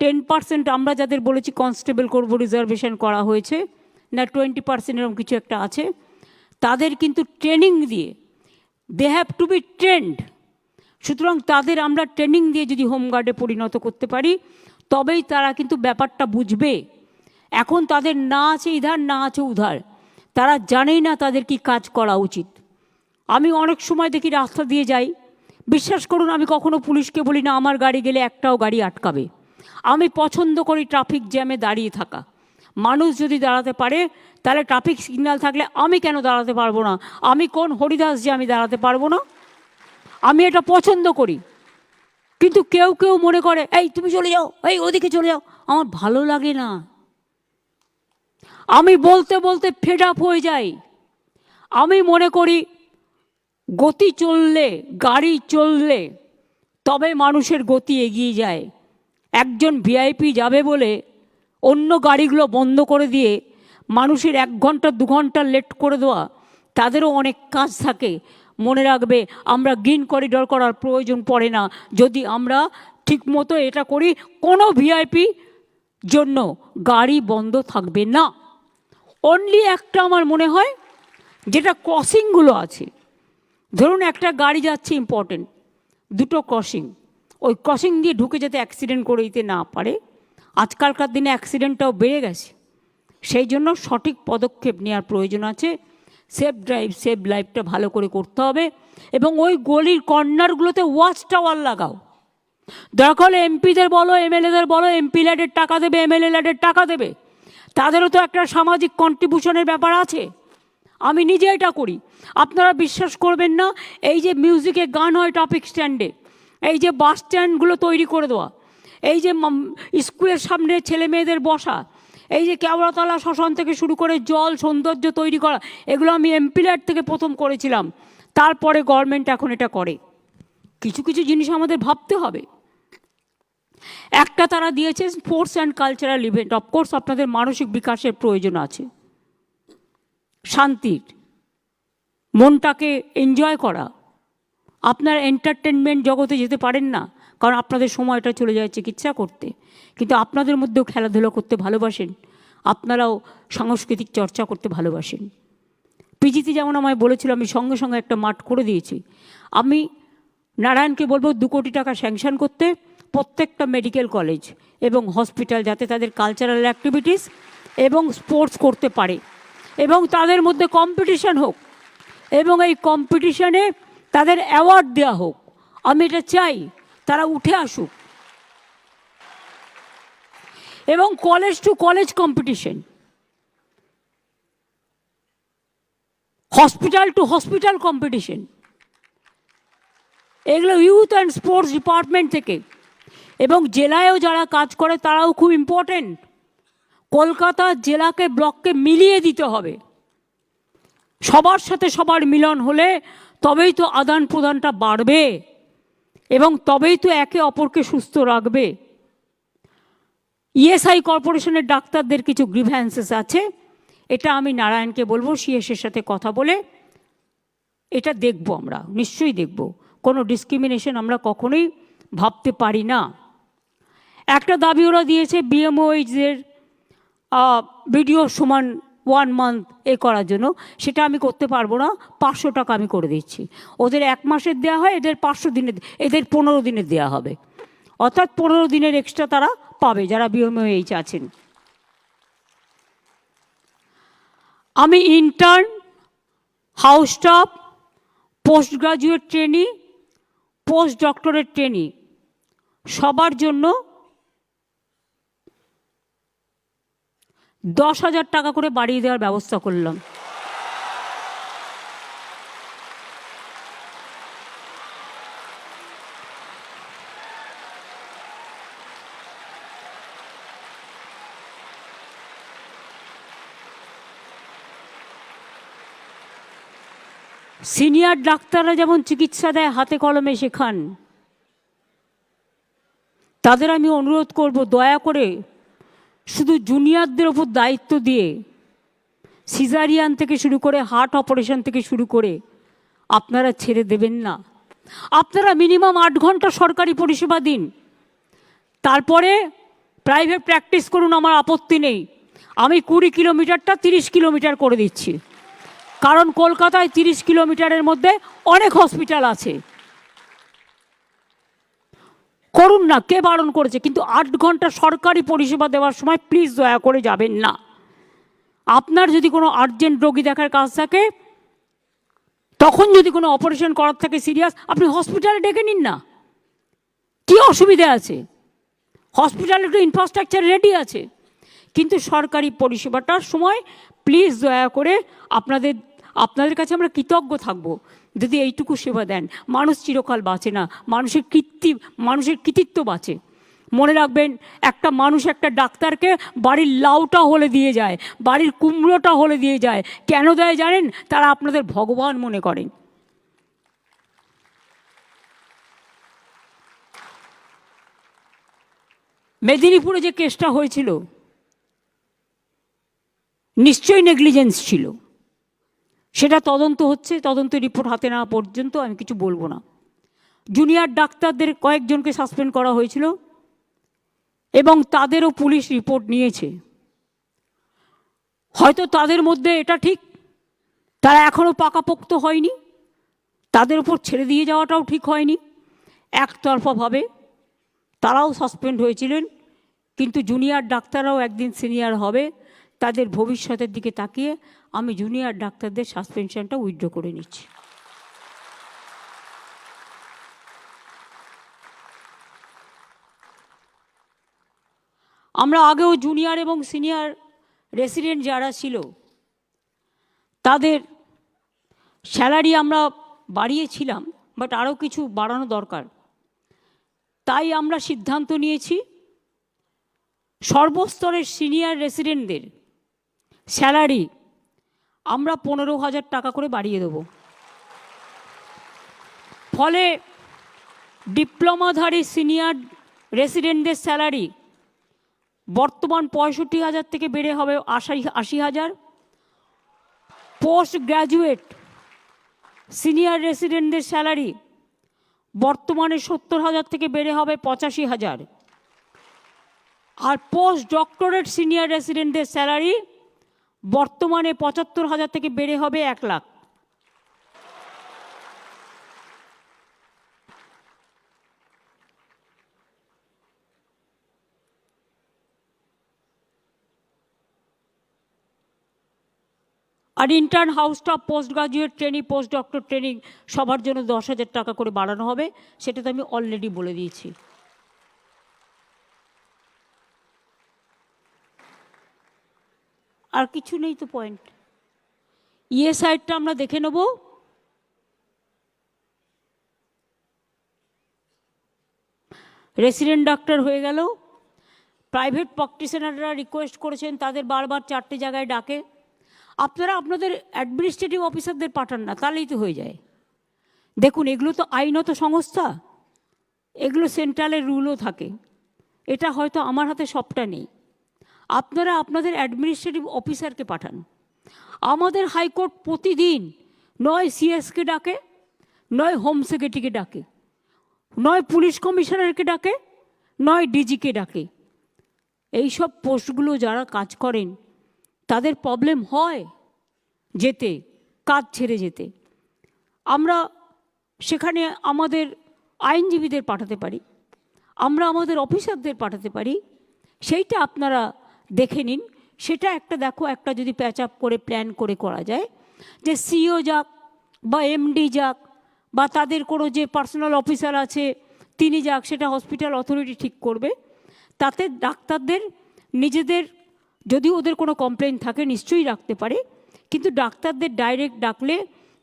10% আমরা যাদের বলেছি কনস্টেবল করব রিজার্ভেশন করা হয়েছে না 20% এরকম কিছু একটা আছে, তাদের কিন্তু ট্রেনিং দিয়ে they have to be trained. সুতরাং তাদের আমরা ট্রেনিং দিয়ে যদি হোমগার্ডে পরিণত করতে পারি তবেই তারা কিন্তু ব্যাপারটা বুঝবে। এখন তাদের না আছে ইধার না আছে উধার, তারা জানেই না তাদের কি কাজ করা উচিত। আমি অনেক সময় দেখি রাস্তা দিয়ে যাই, বিশ্বাস করুন আমি কখনো পুলিশকে বলি না আমার গাড়ি গেলে একটাও গাড়ি আটকাবে। আমি পছন্দ করি ট্রাফিক জ্যামে দাঁড়িয়ে থাকা। মানুষ যদি দাঁড়াতে পারে তাহলে ট্রাফিক সিগন্যাল থাকলে আমি কেন দাঁড়াতে পারবো না? আমি কোন হরিদাস যে আমি দাঁড়াতে পারবো না? আমি এটা পছন্দ করি। কিন্তু কেউ কেউ মনে করে এই তুমি চলে যাও, এই ওদিকে চলে যাও। আমার ভালো লাগে না, আমি বলতে বলতে ফেড আপ হয়ে যাই। আমি মনে করি গতি চললে, গাড়ি চললে তবে মানুষের গতি এগিয়ে যায়। একজন ভিআইপি যাবে বলে অন্য গাড়িগুলো বন্ধ করে দিয়ে মানুষের 1 ঘন্টা 2 ঘন্টা লেট করে দেওয়া, তাদেরও অনেক কাজ থাকে। মনে রাখবে আমরা গ্রিন করিডর করার প্রয়োজন পড়ে না যদি আমরা ঠিকমতো এটা করি। কোনো ভিআইপি জন্য গাড়ি বন্ধ থাকবে না। অনলি একটা আমার মনে হয় যেটা ক্রসিংগুলো আছে, ধরুন একটা গাড়ি যাচ্ছে ইম্পর্টেন্ট, 2টো ক্রসিং, ওই ক্রসিং দিয়ে ঢুকে যাতে অ্যাক্সিডেন্ট করে দিতে না পারে। আজকালকার দিনে অ্যাক্সিডেন্টটাও বেড়ে গেছে, সেই জন্য সঠিক পদক্ষেপ নেওয়ার প্রয়োজন আছে। সেফ ড্রাইভ সেফ লাইফটা ভালো করে করতে হবে এবং ওই গলির কর্নারগুলোতে ওয়াচ টাওয়ার লাগাও। দরকার হলে এমপিদের বলো, এমএলএদের বলো, এমপি ল্যাডের টাকা দেবে, এমএলএ ল্যাডের টাকা দেবে, তাদেরও তো একটা সামাজিক কন্ট্রিবিউশনের ব্যাপার আছে। আমি নিজে এটা করি, আপনারা বিশ্বাস করবেন না। এই যে মিউজিকে গান হয় ট্রাফিক স্ট্যান্ডে, এই যে বাস স্ট্যান্ডগুলো তৈরি করে দেওয়া, এই যে স্কুলের সামনে ছেলে মেয়েদের বসা, এই যে কেওড়াতলা শ্মশান থেকে শুরু করে জল সৌন্দর্য তৈরি করা, এগুলো আমি এমপি ল্যাড থেকে প্রথম করেছিলাম, তারপরে গভর্নমেন্ট এখন এটা করে। কিছু কিছু জিনিস আমাদের ভাবতে হবে। একটা তারা দিয়েছে sports and cultural event. Of course আপনাদের মানসিক বিকাশের প্রয়োজন আছে, শান্তির, মনটাকে এনজয় করা। আপনার এন্টারটেনমেন্ট জগতে যেতে পারেন না কারণ আপনাদের সময়টা চলে যায় চিকিৎসা করতে, কিন্তু আপনাদের মধ্যেও খেলাধুলা করতে ভালোবাসেন, আপনারাও সাংস্কৃতিক চর্চা করতে ভালোবাসেন। পিজিতে যেমন আমায় বলেছিল, আমি সঙ্গে সঙ্গে একটা মাঠ করে দিয়েছি। আমি নারায়ণকে বলবো 2 কোটি টাকা স্যাংশন করতে প্রত্যেকটা মেডিকেল কলেজ এবং হসপিটাল, যাতে তাদের কালচারাল অ্যাক্টিভিটিস এবং স্পোর্টস করতে পারে এবং তাদের মধ্যে কম্পিটিশান হোক এবং এই কম্পিটিশানে তাদের অ্যাওয়ার্ড দেওয়া হোক। আমি এটা চাই, তারা উঠে আসুক। এবং college to college competition, hospital two hospital competition, এগুলো ইউথ অ্যান্ড স্পোর্টস ডিপার্টমেন্ট থেকে এবং জেলায়ও যারা কাজ করে তারাও খুব ইম্পর্টেন্ট। কলকাতা জেলাকে ব্লককে মিলিয়ে দিতে হবে। সবার সাথে সবার মিলন হলে তবেই তো আদান প্রদানটা বাড়বে এবং তবেই তো একে অপরকে সুস্থ রাখবে। ইএসআই কর্পোরেশনের ডাক্তারদের কিছু গ্রিভ্যান্সেস আছে, এটা আমি নারায়ণকে বলবো সিএসের সাথে কথা বলে এটা দেখব, আমরা নিশ্চয়ই দেখব। কোনো ডিসক্রিমিনেশন আমরা কখনোই ভাবতে পারি না। একটা দাবি ওরা দিয়েছে বিএমওএইচদের ভিডিও সমান 1 মান্থ করার জন্য, সেটা আমি করতে পারবো না। 500 টাকা আমি করে দিচ্ছি। ওদের 1 মাসের দেওয়া হয়, এদের 500 দিনের, এদের 15 দিনের দেওয়া হবে, অর্থাৎ 15 দিনের এক্সট্রা তারা পাবে যারা বিএমওএইচ আছেন। আমি intern, house staff, post graduate trainee, post doctorate trainee সবার জন্য 10,000 টাকা করে বাড়িয়ে দেওয়ার ব্যবস্থা করলাম। সিনিয়র ডাক্তাররা যেমন চিকিৎসা দেয় হাতে কলমে শেখান, তাদের আমি অনুরোধ করব দয়া করে শুধু জুনিয়রদের ওপর দায়িত্ব দিয়ে সিজারিয়ান থেকে শুরু করে হার্ট অপারেশন থেকে শুরু করে আপনারা ছেড়ে দেবেন না। আপনারা মিনিমাম 8 ঘন্টা সরকারি পরিষেবা দিন, তারপরে প্রাইভেট প্র্যাকটিস করুন, আমার আপত্তি নেই। আমি 20 কিলোমিটারটা 30 কিলোমিটার করে দিচ্ছি, কারণ কলকাতায় 30 কিলোমিটারের মধ্যে অনেক হসপিটাল আছে। করুন না, কে বারণ করেছে? কিন্তু 8 ঘন্টা সরকারি পরিষেবা দেওয়ার সময় প্লিজ দয়া করে যাবেন না। আপনার যদি কোনো আর্জেন্ট রোগী দেখার কাজ থাকে, তখন যদি কোনো অপারেশন করার থাকে সিরিয়াস, আপনি হসপিটালে ডেকে নিন না, কী অসুবিধা আছে? হসপিটালে তো ইনফ্রাস্ট্রাকচার রেডি আছে। কিন্তু সরকারি পরিষেবাটার সময় প্লিজ দয়া করে আপনাদের কাছে আমরা কৃতজ্ঞ থাকব যদি এইটুকু সেবা দেন। মানুষ চিরকাল বাঁচে না, মানুষের কৃতিত্ব বাঁচে। মনে রাখবেন, একটা মানুষ একটা ডাক্তারকে বাড়ির লাউটা হলে দিয়ে যায়, বাড়ির কুমড়োটা হলে দিয়ে যায়। কেন দেয় জানেন? তারা আপনাদের ভগবান মনে করেন। মেদিনীপুরে যে কেসটা হয়েছিল, নিশ্চয়ই নেগলিজেন্স ছিল, সেটা তদন্ত হচ্ছে। তদন্ত রিপোর্ট হাতে নেওয়া পর্যন্ত আমি কিছু বলবো না। জুনিয়র ডাক্তারদের কয়েকজনকে সাসপেন্ড করা হয়েছিল এবং তাদেরও পুলিশ রিপোর্ট নিয়েছে। হয়তো তাদের মধ্যে এটা ঠিক, তারা এখনও পাকাপোক্ত হয়নি, তাদের উপর ছেড়ে দিয়ে যাওয়াটাও ঠিক হয়নি। একতরফাভাবে তারাও সাসপেন্ড হয়েছিলেন। কিন্তু জুনিয়র ডাক্তাররাও একদিন সিনিয়র হবে, তাদের ভবিষ্যতের দিকে তাকিয়ে আমি জুনিয়র ডাক্তারদের সাসপেনশনটা উইথড্র করে নিচ্ছি। আমরা আগেও জুনিয়র এবং সিনিয়র রেসিডেন্ট যারা ছিল তাদের স্যালারি আমরা বাড়িয়েছিলাম, বাট আরও কিছু বাড়ানো দরকার। তাই আমরা সিদ্ধান্ত নিয়েছি সর্বস্তরের সিনিয়র রেসিডেন্টদের স্যালারি আমরা 15,000 টাকা করে বাড়িয়ে দেব। ফলে ডিপ্লোমাধারী সিনিয়র রেসিডেন্টদের স্যালারি বর্তমান 65,000 থেকে বেড়ে হবে 80,000। পোস্ট গ্র্যাজুয়েট সিনিয়র রেসিডেন্টদের স্যালারি বর্তমানে 70,000 থেকে বেড়ে হবে 85,000। আর পোস্ট ডক্টরেট সিনিয়র রেসিডেন্টদের স্যালারি বর্তমানে 75,000 থেকে বেড়ে হবে 1 লাখ। আর intern, house staff, post graduate training, post doctor training সবার জন্য 10,000 টাকা করে বাড়ানো হবে। সেটা তো আমি অলরেডি বলে দিয়েছি। আর কিছু নেই তো পয়েন্ট। সাইডটা আমরা দেখে নেব। রেসিডেন্ট ডাক্তার হয়ে গেল। প্রাইভেট প্র্যাকটিশনাররা রিকোয়েস্ট করেছেন, তাদের বারবার 4টে জায়গায় ডাকে। আপনারা আপনাদের অ্যাডমিনিস্ট্রেটিভ অফিসারদের পাঠান না, তাহলেই তো হয়ে যায়। দেখুন, এগুলো তো আইনত সংস্থা, এগুলো সেন্ট্রালের রুলও থাকে। এটা হয়তো আমার হাতে সবটা নেই। আপনারা আপনাদের অ্যাডমিনিস্ট্রেটিভ অফিসারকে পাঠান। আমাদের হাইকোর্ট প্রতিদিন নয় সিএসকে ডাকে, নয় হোম সেক্রেটারিকে ডাকে, নয় পুলিশ কমিশনারকে ডাকে, নয় ডিজিকে ডাকে। এইসব পোস্টগুলো যারা কাজ করেন তাদের প্রবলেম হয় যেতে, কাজ ছেড়ে যেতে। আমরা সেখানে আমাদের আইনজীবীদের পাঠাতে পারি, আমরা আমাদের অফিসারদের পাঠাতে পারি। সেইটা আপনারা দেখে নিন। সেটা একটা যদি প্যাচ আপ করে প্ল্যান করে করা যায়, যে সিও যাক বা এমডি যাক বা তাদের কোনো যে পার্সোনাল অফিসার আছে তিনি যাক, সেটা হসপিটাল অথরিটি ঠিক করবে। তাতে ডাক্তারদের নিজেদের যদি ওদের কোনো কমপ্লেন থাকে নিশ্চয়ই রাখতে পারে, কিন্তু ডাক্তারদের ডাইরেক্ট ডাকলে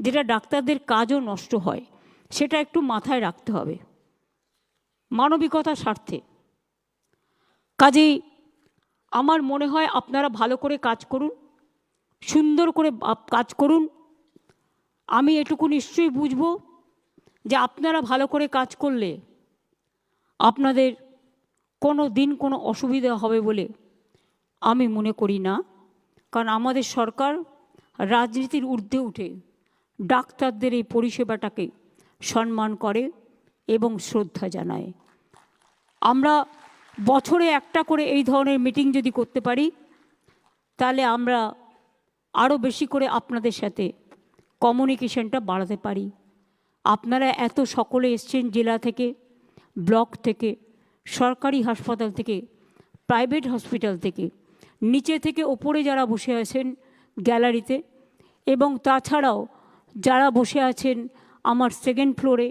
যেটা ডাক্তারদের কাজও নষ্ট হয়, সেটা একটু মাথায় রাখতে হবে মানবিকতার স্বার্থে। কাজেই আমার মনে হয় আপনারা ভালো করে কাজ করুন, সুন্দর করে কাজ করুন। আমি এটুকু নিশ্চয়ই বুঝব যে আপনারা ভালো করে কাজ করলে আপনাদের কোনো দিন কোনো অসুবিধা হবে বলে আমি মনে করি না। কারণ আমাদের সরকার রাজনীতির ঊর্ধ্বে উঠে ডাক্তারদের এই পরিষেবাটাকে সম্মান করে এবং শ্রদ্ধা জানায়। আমরা বছরে একটা করে এই ধরনের মিটিং যদি করতে পারি, তাহলে আমরা আরও বেশি করে আপনাদের সাথে কমিউনিকেশনটা বাড়াতে পারি। আপনারা এত সকলে এসছেন জেলা থেকে, ব্লক থেকে, সরকারি হাসপাতাল থেকে, প্রাইভেট হসপিটাল থেকে, নিচে থেকে ওপরে যারা বসে আছেন গ্যালারিতে, এবং তাছাড়াও যারা বসে আছেন আমার সেকেন্ড ফ্লোরে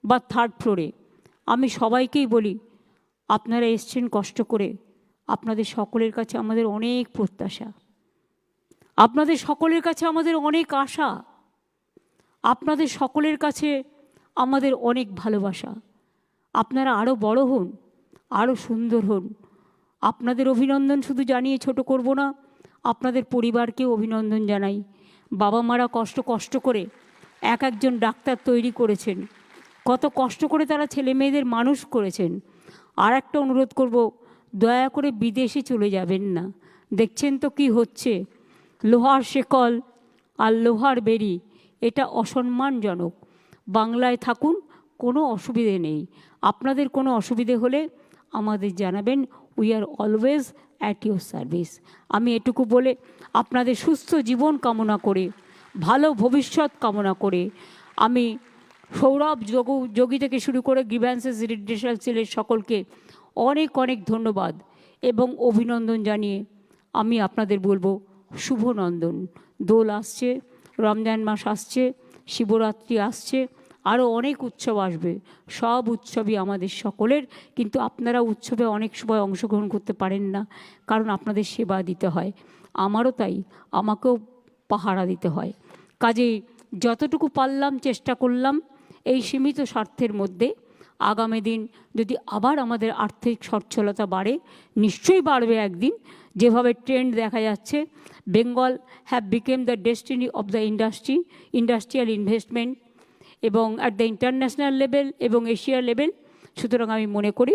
বা থার্ড ফ্লোরে, আমি সবাইকেই বলি আপনারা এসছেন কষ্ট করে। আপনাদের সকলের কাছে আমাদের অনেক প্রত্যাশা, আপনাদের সকলের কাছে আমাদের অনেক আশা, আপনাদের সকলের কাছে আমাদের অনেক ভালোবাসা। আপনারা আরও বড় হন, আরও সুন্দর হন। আপনাদের অভিনন্দন শুধু জানিয়ে ছোট করব না, আপনাদের পরিবারকেও অভিনন্দন জানাই। বাবা মারা কষ্ট করে একজন ডাক্তার তৈরি করেছেন, কত কষ্ট করে তারা ছেলে মেয়েদের মানুষ করেছেন। আর একটা অনুরোধ করব, দয়া করে বিদেশে চলে যাবেন না। দেখছেন তো কি হচ্ছে, লোহার শেকল আর লোহার বেড়ি, এটা অসম্মানজনক। বাংলায় থাকুন, কোনো অসুবিধে নেই। আপনাদের কোনো অসুবিধে হলে আমাদের জানাবেন, we are always at your service. আমি এটুকু বলে আপনাদের সুস্থ জীবন কামনা করে, ভালো ভবিষ্যৎ কামনা করে, আমি সৌরভ যোগী থেকে শুরু করে গ্রিভ্যান্সেস রিড্রেসাল সেলের সকলকে অনেক অনেক ধন্যবাদ এবং অভিনন্দন জানিয়ে আমি আপনাদের বলবো শুভ নন্দন। দোল আসছে, রমজান মাস আসছে, শিবরাত্রি আসছে, আরও অনেক উৎসব আসবে। সব উৎসবই আমাদের সকলের, কিন্তু আপনারা উৎসবে অনেক সময় অংশগ্রহণ করতে পারেন না, কারণ আপনাদের সেবা দিতে হয়। আমারও তাই, আমাকেও পাহারা দিতে হয়। কাজেই যতটুকু পারলাম চেষ্টা করলাম এই সীমিত স্বার্থের মধ্যে। আগামী দিন যদি আবার আমাদের আর্থিক সচ্ছলতা বাড়ে, নিশ্চয়ই বাড়বে একদিন, যেভাবে ট্রেন্ড দেখা যাচ্ছে, Bengal have became the destiny of the industrial investment, এবং অ্যাট দ্য ইন্টারন্যাশনাল লেভেল এবং এশিয়া লেভেল। সুতরাং আমি মনে করি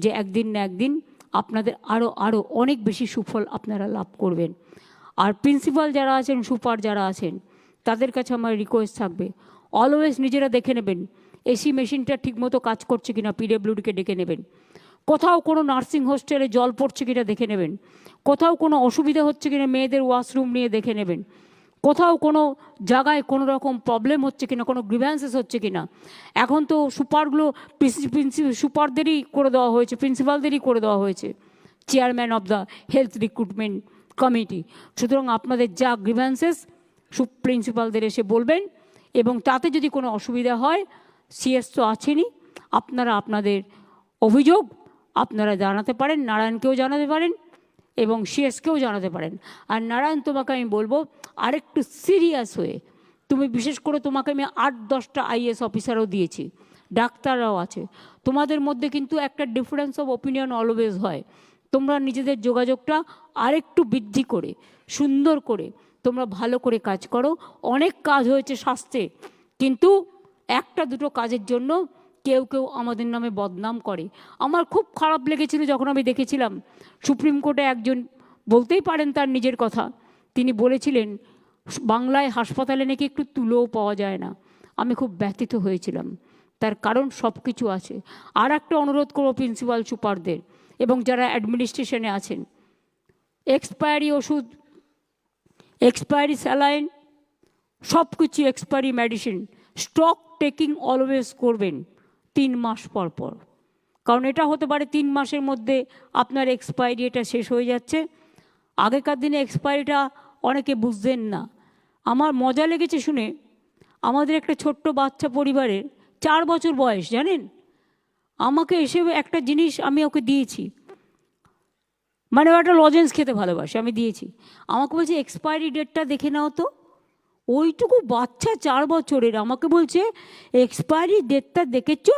যে একদিন না একদিন আপনাদের আরও অনেক বেশি সুফল আপনারা লাভ করবেন। আর প্রিন্সিপাল যারা আছেন, সুপার যারা আছেন, তাদের কাছে আমার রিকোয়েস্ট থাকবে, অলওয়েজ নিজেরা দেখে নেবেন এসি মেশিনটা ঠিকমতো কাজ করছে কিনা, পিডব্লিউডিকে ডেকে নেবেন। কোথাও কোনো নার্সিং হোস্টেলে জল পড়ছে কিনা দেখে নেবেন। কোথাও কোনো অসুবিধা হচ্ছে কিনা মেয়েদের ওয়াশরুম নিয়ে দেখে নেবেন। কোথাও কোনো জায়গায় কোনো রকম প্রবলেম হচ্ছে কিনা, কোনো গ্রিভ্যান্সেস হচ্ছে কিনা। এখন তো সুপারগুলো সুপারদেরই করে দেওয়া হয়েছে, প্রিন্সিপালদেরই করে দেওয়া হয়েছে, chairman of the health recruitment committee. সুতরাং আপনাদের যা গ্রিভ্যান্সেস প্রিন্সিপালদের এসে বলবেন, এবং তাতে যদি কোনো অসুবিধা হয়, সিএস তো আছেনই, আপনারা আপনাদের অভিযোগ আপনারা জানাতে পারেন, নারায়ণকেও জানাতে পারেন এবং সিএসকেও জানাতে পারেন। আর নারায়ণ, তোমাকে আমি বলবো আরেকটু সিরিয়াস হয়ে, তুমি বিশেষ করে তোমাকে আমি 8-10টা আইএস অফিসারও দিয়েছি, ডাক্তাররাও আছে, তোমাদের মধ্যে কিন্তু একটা ডিফারেন্স অফ ওপিনিয়ন অলওয়েজ হয়। তোমরা নিজেদের যোগাযোগটা আরেকটু বৃদ্ধি করে, সুন্দর করে তোমরা ভালো করে কাজ করো। অনেক কাজ হয়েছে স্বাস্থ্যে, কিন্তু একটা দুটো কাজের জন্য কেউ আমাদের নামে বদনাম করে। আমার খুব খারাপ লেগেছিল যখন আমি দেখেছিলাম সুপ্রিম কোর্টে একজন, বলতেই পারেন তার নিজের কথা, তিনি বলেছিলেন বাংলায় হাসপাতালে নাকি একটু তুলোও পাওয়া যায় না। আমি খুব ব্যথিত হয়েছিলাম, তার কারণ সব কিছু আছে। আর একটা অনুরোধ করব প্রিন্সিপাল সুপারদের এবং যারা অ্যাডমিনিস্ট্রেশনে আছেন, এক্সপায়ারি ওষুধ, এক্সপায়ারি স্যালাইন, সব কিছু expiry medicine stock taking always করবেন 3 মাস পর পর, কারণ এটা হতে পারে 3 মাসের মধ্যে আপনার এক্সপায়ারি এটা শেষ হয়ে যাচ্ছে। আগেকার দিনে এক্সপায়ারিটা অনেকে বুঝতেন না। আমার মজা লেগেছে শুনে, আমাদের একটা ছোট্ট বাচ্চা পরিবারের 4 বছর বয়স, জানেন, আমাকে এসে একটা জিনিস আমি ওকে দিয়েছি, মানে ও একটা লজেন্স খেতে ভালোবাসে, আমি দিয়েছি, আমাকে বলছে এক্সপায়ারি ডেটটা দেখে নাও তো। ওইটুকু বাচ্চা 4 বছরের আমাকে বলছে এক্সপায়ারি ডেটটা দেখেছ।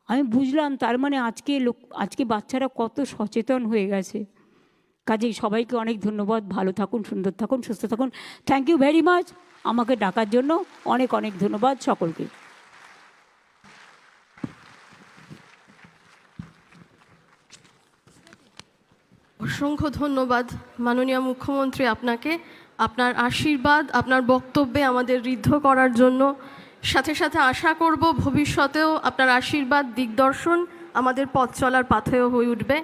আমি বুঝলাম তার মানে আজকে বাচ্চারা কত সচেতন হয়ে গেছে। কাজেই সবাইকে অনেক ধন্যবাদ। ভালো থাকুন, সুন্দর থাকুন, সুস্থ থাকুন। থ্যাংক ইউ ভেরি মাচ আমাকে ডাকার জন্য। অনেক অনেক ধন্যবাদ সকলকে। অসংখ্য ধন্যবাদ মাননীয় মুখ্যমন্ত্রী আপনাকে, আপনার আশীর্বাদ, আপনার বক্তব্যে আমাদের ঋদ্ধ করার জন্য। সাথে সাথে আশা করব ভবিষ্যতেও আপনার আশীর্বাদ, দিগদর্শন আমাদের পথ চলার পাথেয় হয়ে উঠবে।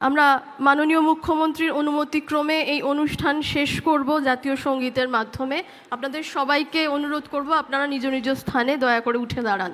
আমরা মাননীয় মুখ্যমন্ত্রীর অনুমতিক্রমে এই অনুষ্ঠান শেষ করব জাতীয় সঙ্গীতের মাধ্যমে। আপনাদের সবাইকে অনুরোধ করব, আপনারা নিজ নিজ স্থানে দয়া করে উঠে দাঁড়ান।